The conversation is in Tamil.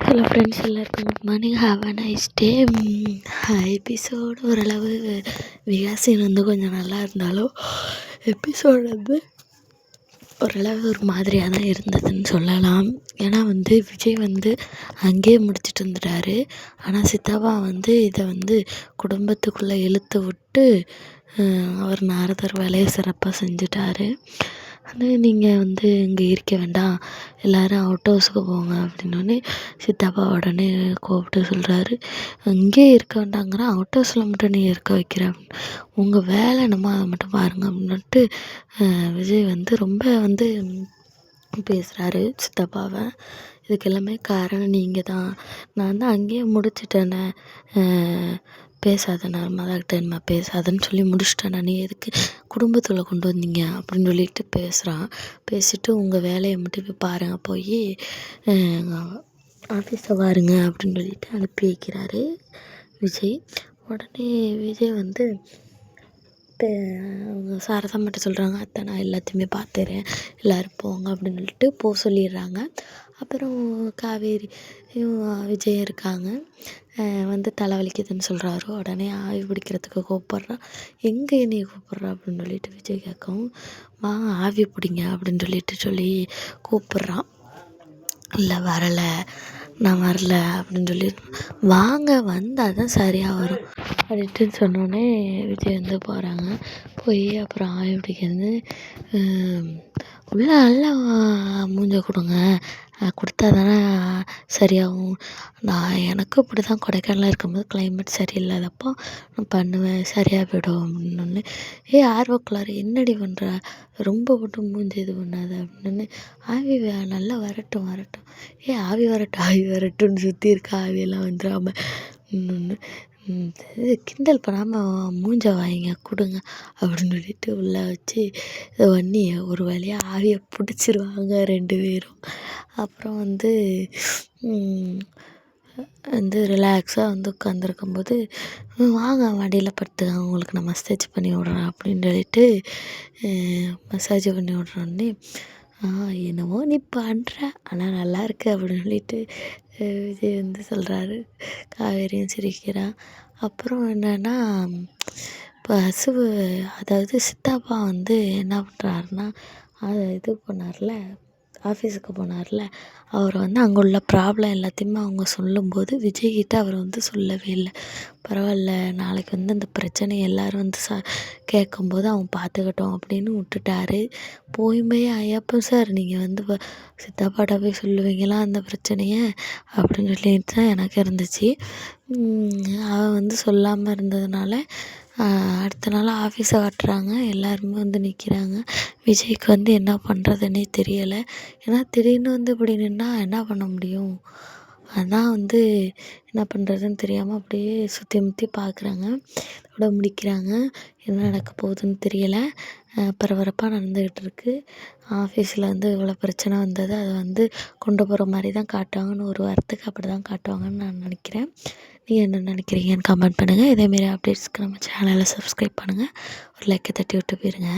ஹலோ ஃப்ரெண்ட்ஸ், எல்லாருக்கும் good morning. Have a nice day. Episode ஓரளவு விகாசின் வந்து கொஞ்சம் நல்லா இருந்தாலும் எபிசோடு வந்து ஓரளவு ஒரு மாதிரியாக தான் இருந்ததுன்னு சொல்லலாம். ஏன்னா வந்து விஜய் வந்து அங்கேயே முடிச்சுட்டு வந்துட்டாரு. ஆனால் சித்தப்பா வந்து இதை வந்து குடும்பத்துக்குள்ளே இழுத்து விட்டு அவர் நாரதர் வேலையை சிறப்பாக செஞ்சுட்டாரு. ஆனால் நீங்கள் வந்து இங்கே இருக்க வேண்டாம், எல்லோரும் அவுட் ஹவுஸுக்கு போங்க அப்படின்னோடனே சித்தப்பா உடனே கூப்பிட்டு சொல்கிறாரு, இங்கேயே இருக்க வேண்டாங்கிறான், அவுட் ஹவுஸில் மட்டும் நீ இருக்க வைக்கிற, உங்கள் வேலை என்னமோ அதை மட்டும் பாருங்கள் அப்படின்ட்டு விஜய் வந்து ரொம்ப வந்து பேசுகிறாரு சித்தப்பாவை. இதுக்கு எல்லாமே காரணம் நீங்கள் தான், நான் தான் அங்கேயே முடிச்சிட்டேனே, பேசாத நர்மதாக்கிட்ட பேசாதன்னு சொல்லி முடிச்சிட்டேன், நீ எதுக்கு குடும்பத்தில் கொண்டு வந்தீங்க அப்படின்னு சொல்லிட்டு பேசுகிறான். பேசிட்டு உங்கள் வேலையை மட்டும் போய் பாருங்கள், போய் ஆஃபீஸை பாருங்க அப்படின்னு சொல்லிட்டு அனுப்பி வைக்கிறாரு விஜய். உடனே விஜய் வந்து அவங்க சாரதா மட்டும் சொல்கிறாங்க, அத்தை நான் எல்லாத்தையுமே பார்த்துறேன், எல்லோரும் போங்க அப்படின்னு சொல்லிட்டு போக சொல்லிடுறாங்க. அப்புறம் காவேரி விஜய் இருக்காங்க, வந்து தலைவலிக்குதுன்னு சொல்கிறாரு. உடனே ஆவி பிடிக்கிறதுக்கு கூப்பிட்றான். எங்கே என்னைய கூப்பிட்றா அப்படின்னு சொல்லிட்டு விஜய் கேட்கவும், வாங்க ஆவி பிடிங்க அப்படின்னு சொல்லி கூப்பிட்றான். இல்லை வரலை, நான் வரல அப்படின்னு சொல்லி, வாங்க வந்தால் தான் சரியாக வரும் அப்படின்ட்டு சொன்னோடனே விஜய் வந்து போகிறாங்க. போய் அப்புறம் ஆவி பிடிக்கிறது, உள்ளே நல்லா மூஞ்ச கொடுங்க, கொடுத்தா தானே சரியாகும், நான் எனக்கும் இப்படி தான் கொடைக்கானலில் இருக்கும்போது கிளைமேட் சரியில்லாதப்போ நான் பண்ணுவேன், சரியாக போய்டும் அப்படின்னு. ஆர்வக்குள்ளார என்னடி பண்ணுற, ரொம்ப போட்டு மூஞ்சி இது பண்ணாத அப்படின்னு. ஆவி நல்லா வரட்டும், ஆவி வரட்டும்னு சுற்றி இருக்க ஆவியெல்லாம் வந்துடாமல் இது கிண்டல் பண்ணாமல் மூஞ்ச வாங்கிங்க கொடுங்க அப்படின்னு சொல்லிட்டு உள்ளே வச்சு இதை பண்ணி ஒரு வழியாக ஆவியை பிடிச்சிருவாங்க 2 பேரும். அப்புறம் வந்து ரிலாக்ஸாக வந்து உட்காந்துருக்கும்போது, வாங்க மடியில் படுத்துங்க, உங்களுக்கு நான் மசாஜ் பண்ணி விட்றேன் அப்படின்னு சொல்லிட்டு மசாஜ் பண்ணி விட்றோன்னே, என்னவோ நீ பண்ணுற ஆனால் நல்லா இருக்கு அப்படின்னு சொல்லிட்டு விஜய் வந்து சொல்கிறாரு. காவேரியும் சிரிக்கிறா. அப்புறம் என்னென்னா, பசுவு அதாவது சித்தப்பா வந்து என்ன பண்ணுறாருன்னா, அதை இது பண்ணார்ல, ஆஃபீஸுக்கு போனார்ல, அவர் வந்து அங்கே உள்ள ப்ராப்ளம் எல்லாத்தையுமே அவங்க சொல்லும்போது விஜய்கிட்ட அவர் வந்து சொல்லவே இல்லை. பரவாயில்ல, நாளைக்கு வந்து அந்த பிரச்சனையை எல்லோரும் வந்து கேட்கும்போது அவன் பார்த்துக்கட்டும் அப்படின்னு விட்டுட்டாரு. போயுமே ஐயப்பன் சார் நீங்கள் வந்து சித்தப்பாட்ட போய் சொல்லுவீங்களா அந்த பிரச்சனையை அப்படின்னு சொல்லிட்டு தான் எனக்கு இருந்துச்சு. அவன் வந்து சொல்லாமல் இருந்ததுனால அடுத்த நாள் ஆஃபீஸை காட்டுறாங்க, எல்லாருமே வந்து நிற்கிறாங்க. விஜய்க்கு வந்து என்ன பண்ணுறதுன்னே தெரியலை. ஏன்னா திடீர்னு வந்து இப்படி நின்னா என்ன பண்ண முடியும், அதான் வந்து என்ன பண்ணுறதுன்னு தெரியாமல் அப்படியே சுற்றி முற்றி பார்க்குறாங்க. இதோட முடிக்கிறாங்க. என்ன நடக்க போகுதுன்னு தெரியலை. பரபரப்பாக நடந்துக்கிட்டு இருக்குது. ஆஃபீஸில் வந்து இவ்வளோ பிரச்சனை வந்தது, அதை வந்து கொண்டு போகிற மாதிரி தான் காட்டுவாங்கன்னு, ஒரு வாரத்துக்கு அப்படி தான் காட்டுவாங்கன்னு நான் நினைக்கிறேன். நீங்கள் என்ன நினைக்கிறீங்கன்னு கமெண்ட் பண்ணுங்கள். இதேமாரி அப்டேட்ஸ்க்கு நம்ம சேனலை சப்ஸ்கிரைப் பண்ணுங்கள். ஒரு லைக்கை தட்டி விட்டு போயிருங்க.